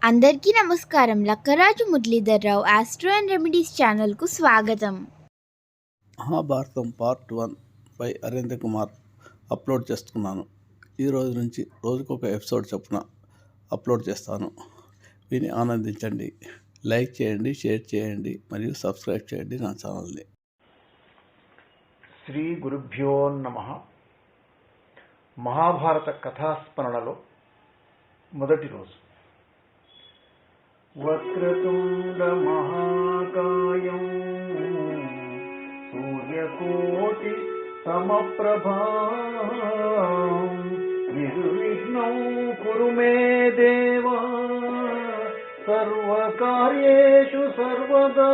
అందరికీ నమస్కారం. Lakkaraju Muralidhar Rao astro and remedies ఛానల్కు స్వాగతం. Mahabharatam part 1 by Aravind Kumar upload చేస్తున్నాను. ఈ రోజు నుంచి రోజుకొక ఎపిసోడ్ చొప్పున అప్లోడ్ చేస్తాను. విని ఆనందించండి. లైక్ చేయండి, షేర్ చేయండి మరియు సబ్స్క్రైబ్ చేయండి నా ఛానల్ని. శ్రీ గురుభ్యో నమః. మహాభారత కథాస్మరణలో మొదటి రోజు. వక్రతుండ మహాకాయం సూర్యకోటి సమప్రభా నిర్విఘ్నం కురు మే దేవా సర్వకార్యేషు సర్వదా.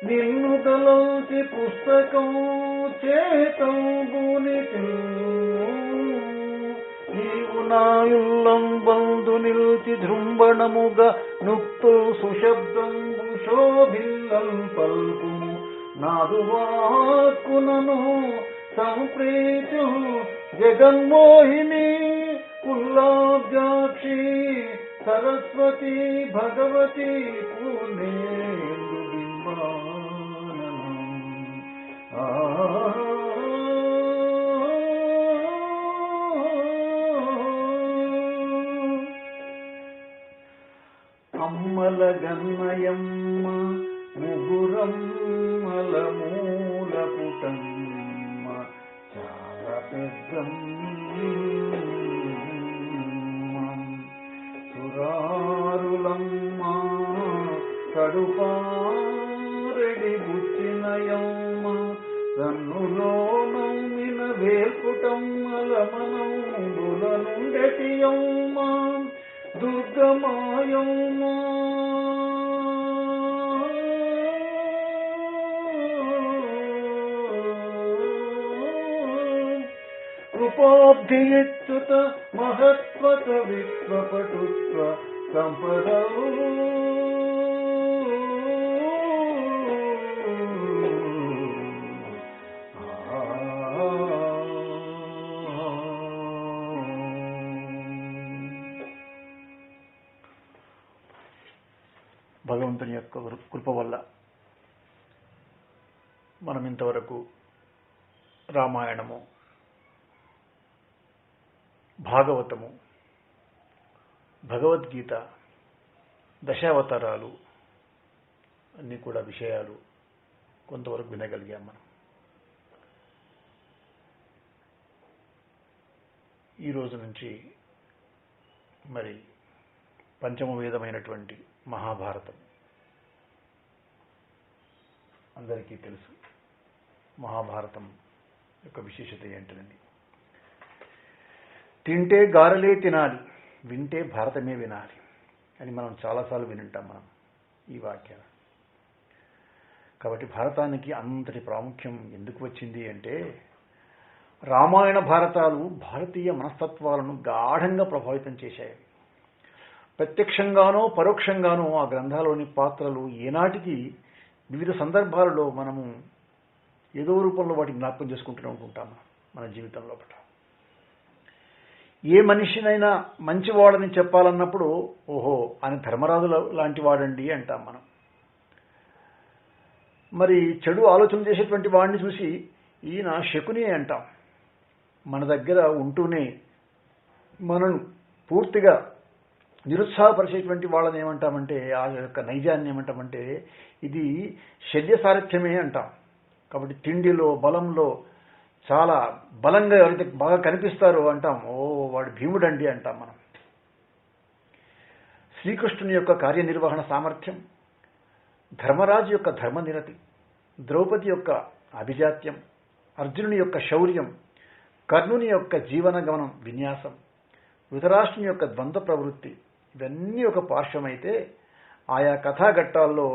నిన్ను తలంచి పుస్తకం చేతం గునితి నీవు నాయుల్లం బంధు నిల్చి ధృంబణముగా నుక్తు సుశబ్దంబు శోభిల్లం పల్కుము నాదు వాక్కునను సంప్రీతు జగన్మోహిని కుల్లాబ్జాక్షి సరస్వతి భగవతి పూర్ణేందు అమ్మల గన్నయమ్మ ముగురమ్మల మూల పుటమ్మ చాలా పెద్దమ్మ సురారులమ్మ కడుపారెడి బుచ్చినయమ్మ కన్నులో నమ్మిన వేల్పుటమ్మల మనంబుల నుండెటియమ్మ దుర్గమాయమ్మ కృపాబ్ధియుత మహత్వత విశ్వపటుత్వ సంపద భగవంతుని యొక్క కృప వల్ల మనం ఇంతవరకు రామాయణము, భాగవతము, భగవద్గీత, దశావతారాలు అన్నీ కూడా విషయాలు కొంతవరకు వినగలిగాం. మనం ఈ రోజు నుంచి మరి పంచమ వేదమైనటువంటి మహాభారతం. అందరికీ తెలుసు మహాభారతం యొక్క విశేషత ఏంటండి. తింటే గారెలే తినాలి, వింటే భారతమే వినాలి అని మనం చాలాసార్లు వినుంటాం మనం ఈ వాక్యాలు. కాబట్టి భారతానికి అంతటి ప్రాముఖ్యం ఎందుకు వచ్చింది అంటే, రామాయణ భారతాలు భారతీయ మనస్తత్వాలను గాఢంగా ప్రభావితం చేశాయి. ప్రత్యక్షంగానో పరోక్షంగానో ఆ గ్రంథాలోని పాత్రలు ఏనాటికి వివిధ సందర్భాలలో మనము ఏదో రూపంలో వాటిని జ్ఞాపకం చేసుకుంటూనే ఉంటుంటాం మన జీవితంలో. ఏ మనిషినైనా మంచివాడని చెప్పాలన్నప్పుడు ఓహో అని ధర్మరాజు లాంటి వాడండి అంటాం మనం. మరి చెడు ఆలోచన చేసేటువంటి వాడిని చూసి ఈయన శకుని అంటాం. మన దగ్గర ఉంటూనే మనను పూర్తిగా నిరుత్సాహపరిచేటువంటి వాళ్ళని ఏమంటామంటే, ఆ యొక్క నైజాన్ని ఏమంటామంటే ఇది శల్యసారథ్యమే అంటాం. కాబట్టి తిండిలో, బలంలో చాలా బలంగా ఎవరైతే బాగా కనిపిస్తారో అంటాం, ఓ వాడు భీముడండి అంటాం మనం. శ్రీకృష్ణుని యొక్క కార్యనిర్వహణ సామర్థ్యం, ధర్మరాజు యొక్క ధర్మనిరతి, ద్రౌపది యొక్క అభిజాత్యం, అర్జునుని యొక్క శౌర్యం, కర్ణుని యొక్క జీవన గమనం విన్యాసం, ధృతరాష్ట్రుని యొక్క ద్వంద్వ ప్రవృత్తి, ఇవన్నీ ఒక పార్శ్వమైతే ఆయా కథాఘట్టాల్లో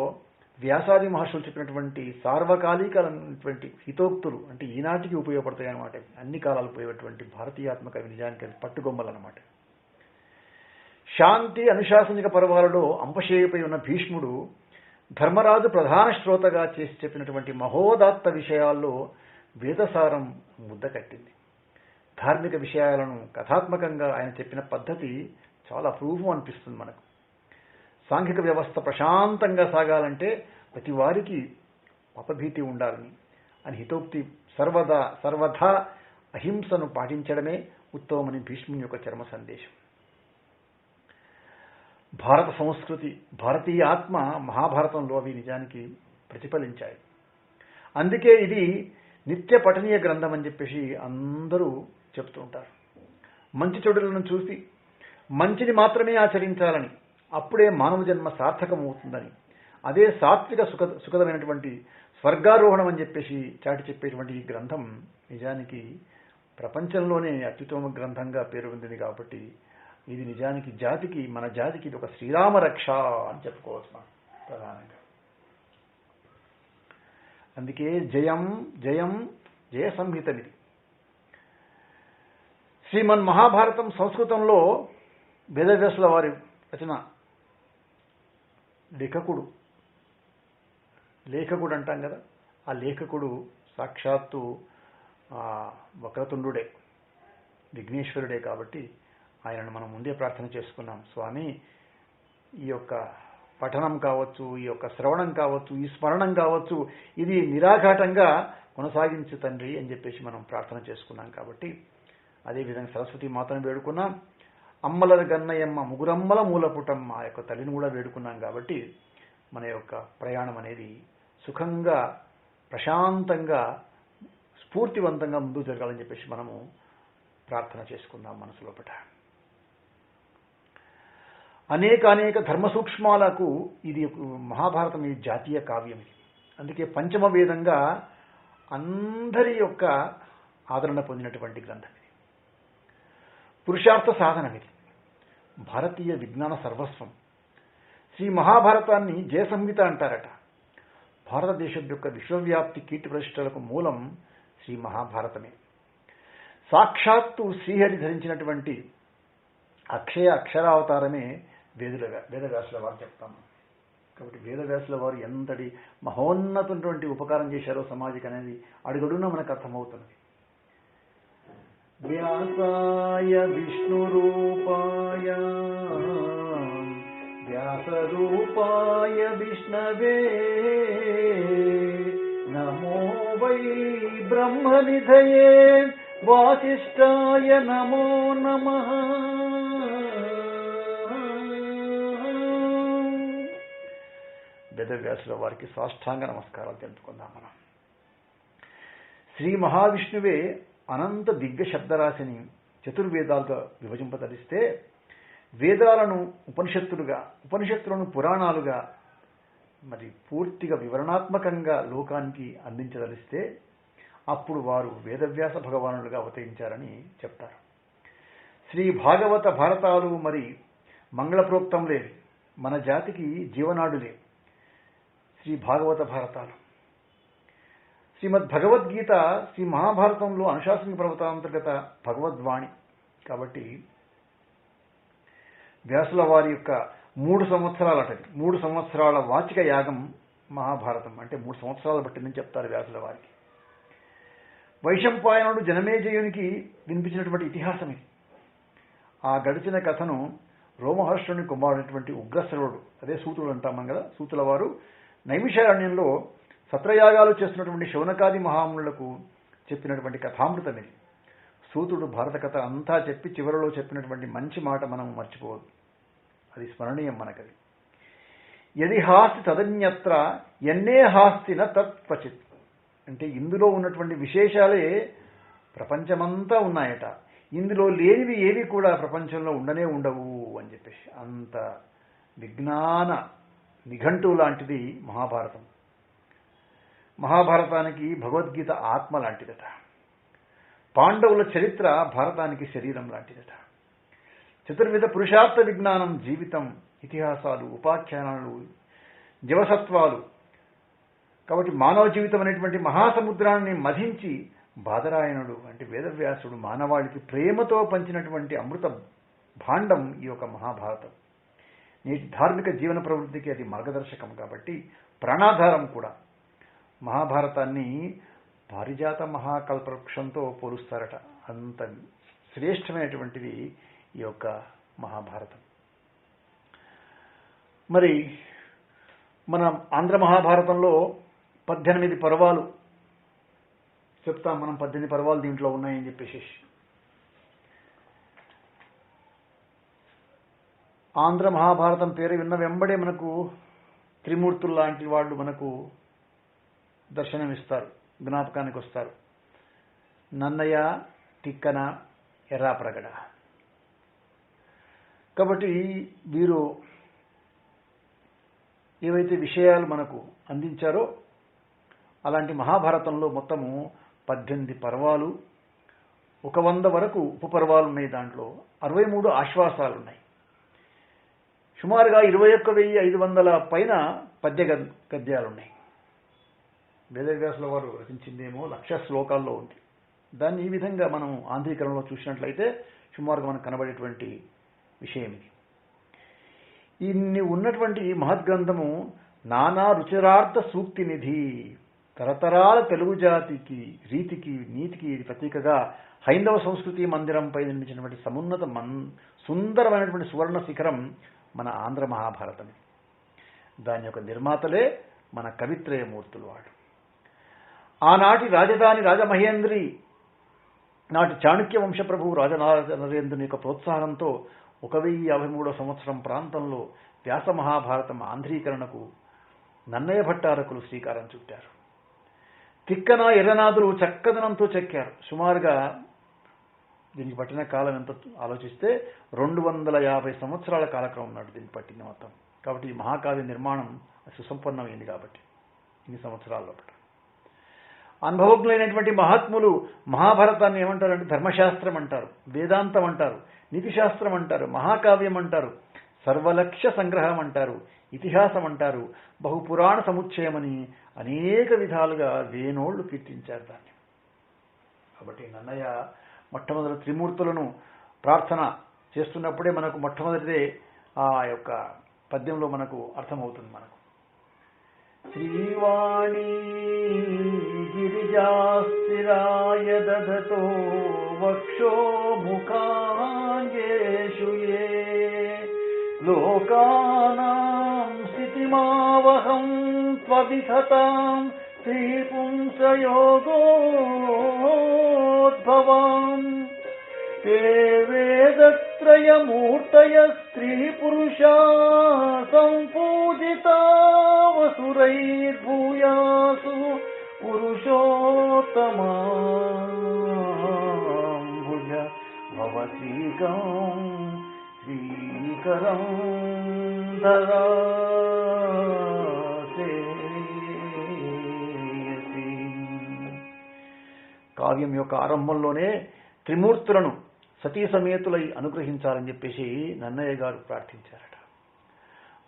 వ్యాసాది మహర్షులు చెప్పినటువంటి సార్వకాలికమైనటువంటి హితోక్తులు అంటే ఈనాటికి ఉపయోగపడతాయి అన్నమాట. అన్ని కాలాలు పోయేటువంటి భారతీయాత్మక నిజానికి పట్టుగొమ్మలు అన్నమాట. శాంతి అనుశాసనిక పర్వాలలో అంపశేయపై ఉన్న భీష్ముడు ధర్మరాజు ప్రధాన శ్రోతగా చేసి చెప్పినటువంటి మహోదాత్త విషయాల్లో వేదసారం ముద్ద కట్టింది. ధార్మిక విషయాలను కథాత్మకంగా ఆయన చెప్పిన పద్ధతి చాలా అపూర్వం అనిపిస్తుంది మనకు. సాంఘిక వ్యవస్థ ప్రశాంతంగా సాగాలంటే ప్రతి వారికి అపభీతి ఉండాలని అని హితోక్తి సర్వదా అహింసను పాటించడమే ఉత్తమమని భీష్ముని యొక్క చర్మ సందేశం. భారత సంస్కృతి, భారతీయ ఆత్మ మహాభారతంలో అవి నిజానికి ప్రతిఫలించాయి. అందుకే ఇది నిత్య పఠనీయ గ్రంథం అని చెప్పేసి అందరూ చెప్తూ ఉంటారు. మంచి చెడులను చూసి మంచిని మాత్రమే ఆచరించాలని, అప్పుడే మానవ జన్మ సార్థకమవుతుందని, అదే సాత్విక సుఖదమైనటువంటి స్వర్గారోహణం అని చెప్పేసి చాటి చెప్పేటువంటి ఈ గ్రంథం నిజానికి ప్రపంచంలోనే అత్యుత్తమ గ్రంథంగా పేరు పొందింది. కాబట్టి ఇది నిజానికి మన జాతికి ఇది ఒక శ్రీరామ రక్ష అని చెప్పుకోవచ్చు మనం ప్రధానంగా. అందుకే జయం జయం జయ సంహితం ఇది. శ్రీమన్ మహాభారతం సంస్కృతంలో వేదవ్యాసుల వారి రచన. లేఖకుడు అంటాం కదా, ఆ లేఖకుడు సాక్షాత్తు వక్రతుండుడే, విఘ్నేశ్వరుడే. కాబట్టి ఆయనను మనం ముందే ప్రార్థన చేసుకున్నాం, స్వామి ఈ యొక్క పఠనం కావచ్చు, ఈ యొక్క శ్రవణం కావచ్చు, ఈ స్మరణం కావచ్చు, ఇది నిరాఘాటంగా కొనసాగించు తండ్రి అని చెప్పేసి మనం ప్రార్థన చేసుకున్నాం. కాబట్టి అదేవిధంగా సరస్వతి మాతను వేడుకున్నాం, అమ్మల గన్నయమ్మ ముగురమ్మల మూలపుటమ్మ ఆ యొక్క తల్లిని కూడా వేడుకున్నాం. కాబట్టి మన యొక్క ప్రయాణం అనేది సుఖంగా, ప్రశాంతంగా, స్ఫూర్తివంతంగా ముందుకు జరగాలని చెప్పేసి మనము ప్రార్థన చేసుకుందాం మనసు లోపల. అనేక ధర్మ సూక్ష్మాలకు ఇది మహాభారతం ఈ జాతీయ కావ్యం. ఇది అందుకే పంచమ వేదంగా అందరి యొక్క ఆదరణ పొందినటువంటి గ్రంథం ఇది. పురుషార్థ సాధనం ఇది. భారతీయ విజ్ఞాన సర్వస్వం. శ్రీ మహాభారతాన్ని జయ సంహిత అంటారట. భారతదేశం యొక్క విశ్వవ్యాప్తి కీర్తి ప్రతిష్టలకు మూలం శ్రీ మహాభారతమే. సాక్షాత్తు శ్రీహరి ధరించినటువంటి అక్షరావతారమే వేదవ్యాసుల వారు చెప్తాము. కాబట్టి వేదవ్యాసుల వారు ఎంతటి మహోన్నతమైనటువంటి ఉపకారం చేశారో సమాజానికి అనేది అడుగడుగునా మనకు అర్థమవుతున్నది. వ్యాసాయ విష్ణురూపాయ వ్యాసరూపాయ విష్ణవే నమో వై బ్రహ్మనిధయే వాసిష్ఠాయ నమో నమః. వేదవ్యాసుల వారికి సాష్టాంగ నమస్కారాలు తెలుపుకుందాం మనం. శ్రీ మహావిష్ణువే అనంత దిగ్గ శబ్దరాశిని చతుర్వేదాలుగా విభజింపదలిస్తే, వేదాలను ఉపనిషత్తులను పురాణాలుగా మరి పూర్తిగా వివరణాత్మకంగా లోకానికి అందించదలిస్తే అప్పుడు వారు వేదవ్యాస భగవానులుగా అవతరించారని చెప్తారు. శ్రీ భాగవత భారతాలు మరి మంగళప్రోక్తంలే, మన జాతికి జీవనాడులే శ్రీ భాగవత భారతాలు. శ్రీమద్ భగవద్గీత శ్రీ మహాభారతంలో అనుశాసనిక పర్వతాంతర్గత భగవద్వాణి. కాబట్టి వ్యాసుల వారి యొక్క 3 సంవత్సరాల వాచిక యాగం మహాభారతం. అంటే 3 సంవత్సరాలు పట్టిందని చెప్తారు వ్యాసుల వారికి. వైశంపాయనుడు జనమేజయునికి వినిపించినటువంటి ఇతిహాసం ఇది. ఆ గడిచిన కథను రోమహర్షుని కుమారుడైనటువంటి ఉగ్రశ్రవుడు, అదే సూతుడు అంటాం కదా, సూతుల వారు నైమిషారణ్యంలో సత్రయాగాలు చేస్తున్నటువంటి శౌనకాది మహామునులకు చెప్పినటువంటి కథామృతం ఇది. సూతుడు భారత కథ అంతా చెప్పి చివరిలో చెప్పినటువంటి మంచి మాట మనం మర్చిపోవద్దు, అది స్మరణీయం మనకది. యది హాస్తి తదన్యత్ర ఎన్నే హాస్తి న తత్క్వచిత్. అంటే ఇందులో ఉన్నటువంటి విశేషాలే ప్రపంచమంతా ఉన్నాయట, ఇందులో లేనివి ఏవి కూడా ప్రపంచంలో ఉండనే ఉండవు అని చెప్పేసి అంత విజ్ఞాన నిఘంటువు లాంటిది మహాభారతం. మహాభారతానికి భగవద్గీత ఆత్మ లాంటిదట. పాండవుల చరిత్ర భారతానికి శరీరం లాంటిదట. చతుర్విధ పురుషార్థ విజ్ఞానం జీవితం, ఇతిహాసాలు, ఉపాఖ్యానాలు, జవసత్వాలు. కాబట్టి మానవ జీవితం అనేటువంటి మహాసముద్రాన్ని మధించి బాదరాయణుడు అంటే వేదవ్యాసుడు మానవాళికి ప్రేమతో పంచినటువంటి అమృత భాండం ఈ యొక్క మహాభారతం. నేటి ధార్మిక జీవన ప్రవృత్తికి అది మార్గదర్శకం కాబట్టి ప్రాణాధారం కూడా. మహాభారతాన్ని పారిజాత మహాకల్పవృక్షంతో పోలుస్తారట. అంత శ్రేష్టమైనటువంటిది ఈ యొక్క మహాభారతం. మరి మన ఆంధ్ర మహాభారతంలో 18 పర్వాలు చెప్తాం మనం. 18 పర్వాలు దీంట్లో ఉన్నాయని చెప్పేసి. ఆంధ్ర మహాభారతం పేరు విన్న వెంబడే మనకు త్రిమూర్తులు లాంటి వాళ్ళు మనకు దర్శనమిస్తారు, జ్ఞాపకానికి వస్తారు. నన్నయ్య, తిక్కన, ఎర్రాప్రగడ. కాబట్టి వీరు ఏవైతే విషయాలు మనకు అందించారో అలాంటి మహాభారతంలో మొత్తము 18 పర్వాలు, 100 వరకు ఉపపర్వాలు ఉన్నాయి. దాంట్లో 63 ఆశ్వాసాలు ఉన్నాయి. సుమారుగా 21,500 పైన గద్యాలు ఉన్నాయి. వేదవ్యాసుల వారు రచించిందేమో 1,00,000 శ్లోకాల్లో ఉంది. దాన్ని ఈ విధంగా మనం ఆంధ్రీకరణలో చూసినట్లయితే సుమారుగా మనకు కనబడేటువంటి విషయం ఇది. ఇన్ని ఉన్నటువంటి మహద్గ్రంథము నానా రుచిరార్థ సూక్తి నిధి, తరతరాల తెలుగు జాతికి రీతికి నీతికి ప్రతీకగా హైందవ సంస్కృతి మందిరంపై నిర్మించినటువంటి సమున్నత సుందరమైనటువంటి సువర్ణ శిఖరం మన ఆంధ్ర మహాభారతం. దాని యొక్క నిర్మాతలే మన కవిత్రయమూర్తులు వాడు. ఆనాటి రాజధాని రాజమహేంద్రి, నాటి చాణక్య వంశప్రభువు రాజనరేంద్రుని యొక్క ప్రోత్సాహంతో 1053 సంవత్సరం ప్రాంతంలో వ్యాస మహాభారతం ఆంధ్రీకరణకు నన్నయ్య భట్టారకులు శ్రీకారం చుట్టారు. తిక్కన, ఎర్రనాథులు చక్కదనంతో చెక్కారు. సుమారుగా దీనికి పట్టిన కాలం ఎంత ఆలోచిస్తే 250 సంవత్సరాల కాలక్రమం నాటి దీనికి పట్టింది మొత్తం. కాబట్టి ఈ మహాకావ్య నిర్మాణం సుసంపన్నమైంది. కాబట్టి ఇన్ని సంవత్సరాల లోపల అనుభవజ్ఞులైనటువంటి మహాత్ములు మహాభారతాన్ని ఏమంటారంటే ధర్మశాస్త్రం అంటారు, వేదాంతం అంటారు, నీతిశాస్త్రం అంటారు, మహాకావ్యం అంటారు, సర్వలక్ష్య సంగ్రహం అంటారు, ఇతిహాసం అంటారు, బహుపురాణ సముచ్చయమని అనేక విధాలుగా వేనోళ్లు కీర్తించారు దాన్ని. కాబట్టి నన్నయ్య మొట్టమొదటి త్రిమూర్తులను ప్రార్థన చేస్తున్నప్పుడే మనకు మొట్టమొదటిదే ఆ యొక్క పద్యంలో మనకు అర్థమవుతుంది. మనకు శ్రీవాణి గిరిజాస్థిరాయ దధతో వక్షో ముఖాంగేషు యే లోకానాం స్థితిమావహం త్వవిధతాం శ్రీపుంసయోగోద్భవాం ते वेदत्रयमूर्तय स्त्रीपुरुषा सम्पूजिता वसुरैर्भूयासु पुरुषोत्तमाम्बुज भवतीकं श्रीकरं धरासे. కావ్యం యొక్క ఆరంభంలోనే త్రిమూర్తులను సతీ సమేతులై అనుగ్రహించాలని చెప్పేసి నన్నయ్య గారు ప్రార్థించారట.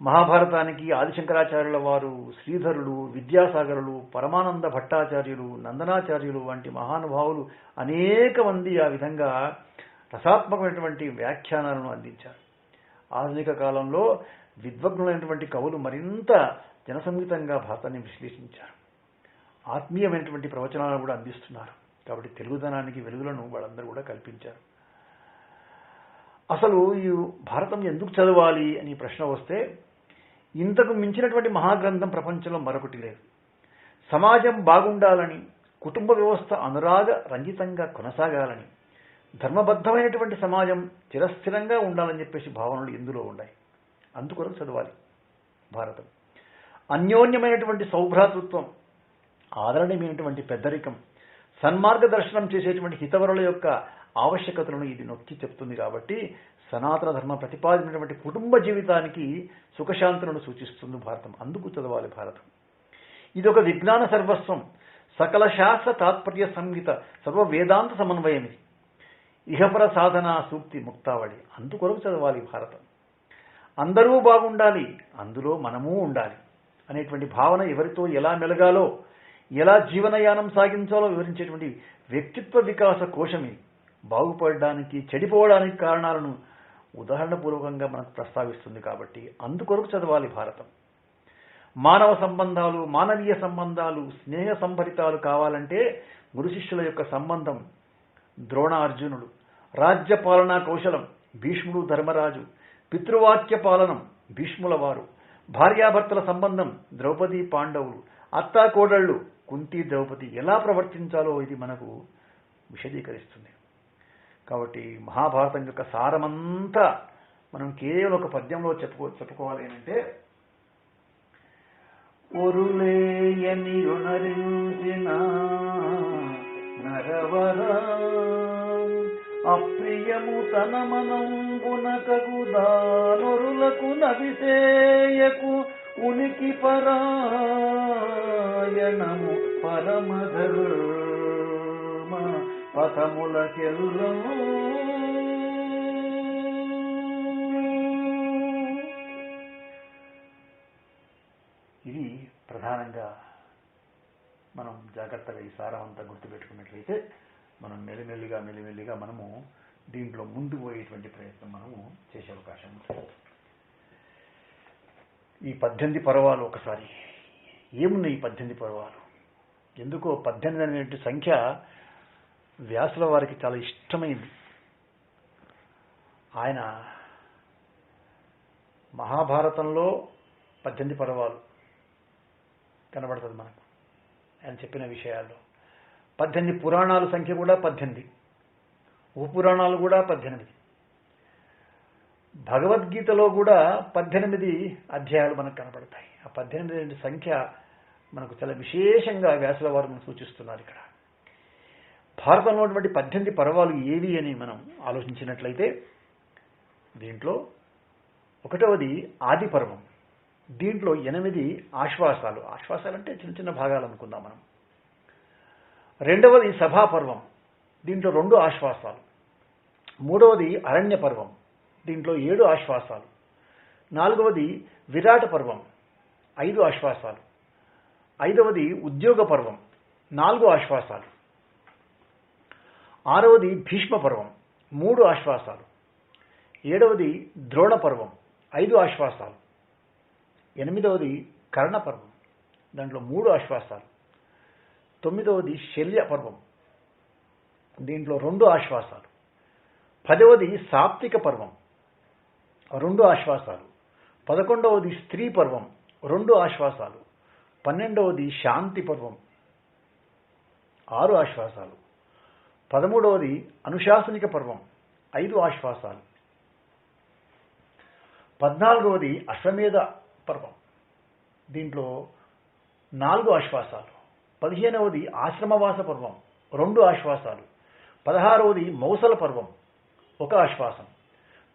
మహాభారతానికి ఆదిశంకరాచార్యుల వారు, శ్రీధరులు, విద్యాసాగరులు, పరమానంద భట్టాచార్యులు, నందనాచార్యులు వంటి మహానుభావులు అనేక మంది ఆ విధంగా రసాత్మకమైనటువంటి వ్యాఖ్యానాలను అందించారు. ఆధునిక కాలంలో విద్వగ్నులైనటువంటి కవులు మరింత జనసంగీతంగా భారతాన్ని విశ్లేషించారు. ఆత్మీయమైనటువంటి ప్రవచనాలను కూడా అందిస్తున్నారు. కాబట్టి తెలుగుదనానికి వెలుగులను వాళ్ళందరూ కూడా కల్పించారు. అసలు ఈ భారతం ఎందుకు చదవాలి అని ప్రశ్న వస్తే, ఇంతకు మించినటువంటి మహాగ్రంథం ప్రపంచంలో మరొకటి లేదు. సమాజం బాగుండాలని, కుటుంబ వ్యవస్థ అనురాగ రంజితంగా కొనసాగాలని, ధర్మబద్ధమైనటువంటి సమాజం చిరస్థిరంగా ఉండాలని చెప్పేసి భావనలు ఇందులో ఉన్నాయి. అందుకొరకు చదవాలి భారతం. అన్యోన్యమైనటువంటి సౌభ్రాతృత్వం, ఆదరణీయమైనటువంటి పెద్దరికం, సన్మార్గదర్శనం చేసేటువంటి హితవరుల యొక్క ఆవశ్యకతలను ఇది నొక్కి చెప్తుంది. కాబట్టి సనాతన ధర్మ ప్రతిపాదించినటువంటి కుటుంబ జీవితానికి సుఖశాంతులను సూచిస్తుంది భారతం. అందుకు చదవాలి భారతం. ఇది ఒక విజ్ఞాన సర్వస్వం, సకల శాస్త్ర తాత్పర్య సంహిత, సర్వ వేదాంత సమన్వయం. ఇది ఇహపర సాధన సూక్తి ముక్తావళి. అందుకొరకు చదవాలి భారతం. అందరూ బాగుండాలి, అందులో మనమూ ఉండాలి అనేటువంటి భావన ఎవరితో ఎలా మెలగాలో, ఎలా జీవనయానం సాగించాలో వివరించేటువంటి వ్యక్తిత్వ వికాస కోశం ఇది. బాగుపడడానికి, చెడిపోవడానికి కారణాలను ఉదాహరణపూర్వకంగా మనకు ప్రస్తావిస్తుంది. కాబట్టి అందుకొరకు చదవాలి భారతం. మానవ సంబంధాలు, మానవీయ సంబంధాలు, స్నేహ సంభరితాలు కావాలంటే గురు శిష్యుల యొక్క సంబంధం, ద్రోణార్జునుడు, రాజ్య పాలనా కౌశలం, భీష్ముడు ధర్మరాజు, పితృవాక్య పాలనం, భీష్ముల వారు, భార్యాభర్తల సంబంధం, ద్రౌపది పాండవులు, అత్తా కోడళ్ళు, కుంతి ద్రౌపది ఎలా ప్రవర్తించాలో ఇది మనకు విశదీకరిస్తుంది. కాబట్టి మహాభారతం యొక్క సారమంతా మనం కేవలం ఒక పద్యంలో చెప్పుకోవాలి అంటే, ఒరులేయని రుణరించిన నరవర అప్రియము తన మనంబునకగుదానొరులకు నవిసేయకు ఉనికి పరాయణము పరమధర్మ పథములకెల్లను. ఇది ప్రధానంగా మనం జాగ్రత్తగా ఈ సారమంతా గుర్తుపెట్టుకున్నట్లయితే మనం మెల్లిమెల్లిగా మనము దీంట్లో ముందుకు పోయేటువంటి ప్రయత్నం మనము చేసే అవకాశం ఉంటుంది. ఈ 18 పర్వాలు ఒకసారి ఏమున్నాయి? ఈ 18 పర్వాలు ఎందుకో 18 అనేటువంటి సంఖ్య వ్యాసుల వారికి చాలా ఇష్టమైంది. ఆయన మహాభారతంలో 18 పర్వాలు కనబడుతుంది మనకు ఆయన చెప్పిన విషయాల్లో. 18 పురాణాల సంఖ్య కూడా 18, ఉపపురాణాలు కూడా 18, భగవద్గీతలో కూడా 18 అధ్యాయాలు మనకు కనబడతాయి. ఆ 18 సంఖ్య మనకు చాలా విశేషంగా వ్యాసుల వారు మనకు సూచిస్తున్నారు. ఇక్కడ భారతంలో ఉన్నటువంటి 18 పర్వాలు ఏవి అని మనం ఆలోచించినట్లయితే దీంట్లో ఒకటవది ఆది పర్వం. దీంట్లో 8 ఆశ్వాసాలు అంటే చిన్న చిన్న భాగాలు అనుకుందాం మనం. రెండవది సభాపర్వం, దీంట్లో 2 ఆశ్వాసాలు. మూడవది అరణ్య పర్వం, దీంట్లో 7 ఆశ్వాసాలు. నాలుగవది విరాట పర్వం, 5 ఆశ్వాసాలు. ఐదవది ఉద్యోగ పర్వం, 4 ఆశ్వాసాలు. ఆరవది భీష్మ పర్వం, 3 ఆశ్వాసాలు. ఏడవది ద్రోణ పర్వం, 5 ఆశ్వాసాలు. ఎనిమిదవది కర్ణ పర్వం, దాంట్లో 3 ఆశ్వాసాలు. తొమ్మిదవది శల్య పర్వం, దీంట్లో 2 ఆశ్వాసాలు. 10వది సాత్విక పర్వం, 2 ఆశ్వాసాలు. 11వది స్త్రీ పర్వం, 2 ఆశ్వాసాలు. 12వది శాంతి పర్వం, 6 ఆశ్వాసాలు. 13వది అనుశాసనిక పర్వం, 5 ఆశ్వాసాలు. 14వది అశ్వమేధ పర్వం, దీంట్లో 4 ఆశ్వాసాలు. 15వది ఆశ్రమవాస పర్వం, 2 ఆశ్వాసాలు. 16వది మౌసల పర్వం, 1 ఆశ్వాసం.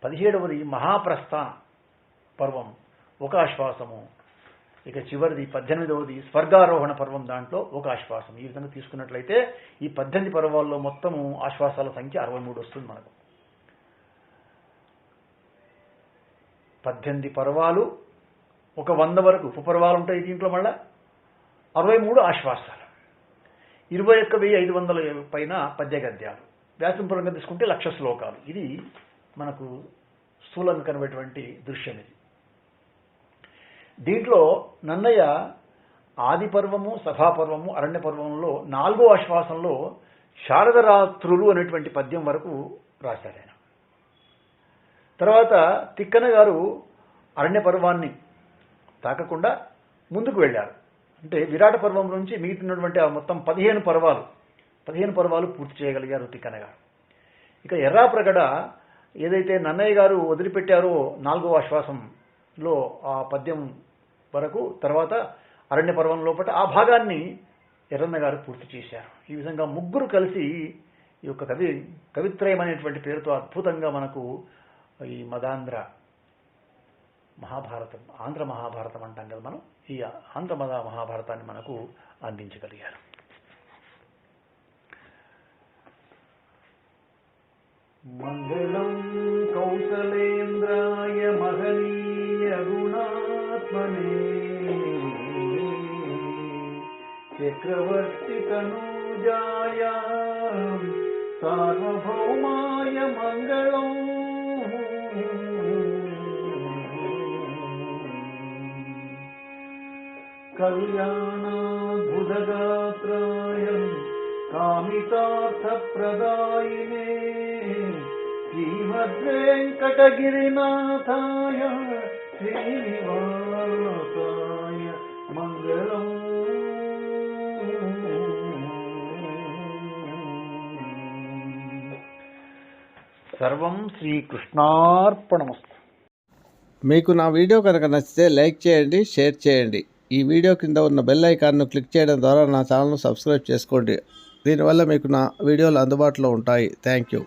17వది మహాప్రస్థాన పర్వం, 1 ఆశ్వాసము. ఇక చివరిది 18వది స్వర్గారోహణ పర్వం, దాంట్లో 1 ఆశ్వాసం. ఈ విధంగా తీసుకున్నట్లయితే ఈ 18 పర్వాల్లో మొత్తము ఆశ్వాసాల సంఖ్య 63 వస్తుంది మనకు. 18 పర్వాలు, ఒక 100 వరకు ఉపపర్వాలు ఉంటాయి. దీంట్లో మళ్ళా 63 ఆశ్వాసాలు, 21,500 పైన పద్య గద్యాలు. వ్యాసం పరంగా తీసుకుంటే 1,00,000 శ్లోకాలు. ఇది మనకు స్థూలంగా కనబడేటువంటి దృశ్యం. ఇది దీంట్లో నన్నయ్య ఆది పర్వము, సభాపర్వము, అరణ్య పర్వంలో 4వ ఆశ్వాసంలో శారదరాత్రులు అనేటువంటి పద్యం వరకు రాశారు ఆయన. తర్వాత తిక్కన గారు అరణ్య పర్వాన్ని తాకకుండా ముందుకు వెళ్ళారు. అంటే విరాట పర్వం నుంచి మిగిలినటువంటి మొత్తం 15 పర్వాలు పూర్తి చేయగలిగారు తిక్కన గారు. ఇక ఎర్రాప్రగడ ఏదైతే నన్నయ్య గారు వదిలిపెట్టారో 4వ ఆశ్వాసంలో ఆ పద్యం వరకు, తర్వాత అరణ్య పర్వం లోపల ఆ భాగాన్ని ఎర్రన్న గారు పూర్తి చేశారు. ఈ విధంగా ముగ్గురు కలిసి ఈ యొక్క కవిత్రయం అనేటువంటి పేరుతో అద్భుతంగా మనకు ఈ మదాంధ్ర మహాభారతం, ఆంధ్ర మహాభారతం అంటాం కదా మనం, ఈ ఆంధ్ర మహాభారతాన్ని మనకు అందించగలిగారు. మంగళం కౌసలేంద్రాయ మహనీయ గుణాత్మనే చక్రవర్తి తనూజాయ సార్వభౌమాయ మంగళం. कल्याणाद्भुतगात्राय कामितार्थप्रदायिने श्रीमद्वेङ्कटगिरिनाथाय श्रीनिवासाय मङ्गलम्। సర్వం శ్రీకృష్ణార్పణమస్తు. మీకు నా వీడియో కనుక నచ్చితే లైక్ చేయండి, షేర్ చేయండి. ఈ వీడియో కింద ఉన్న బెల్ ఐకాన్ను క్లిక్ చేయడం ద్వారా నా ఛానల్ను సబ్స్క్రైబ్ చేసుకోండి. దీనివల్ల మీకు నా వీడియోలు అందుబాటులో ఉంటాయి. Thank you.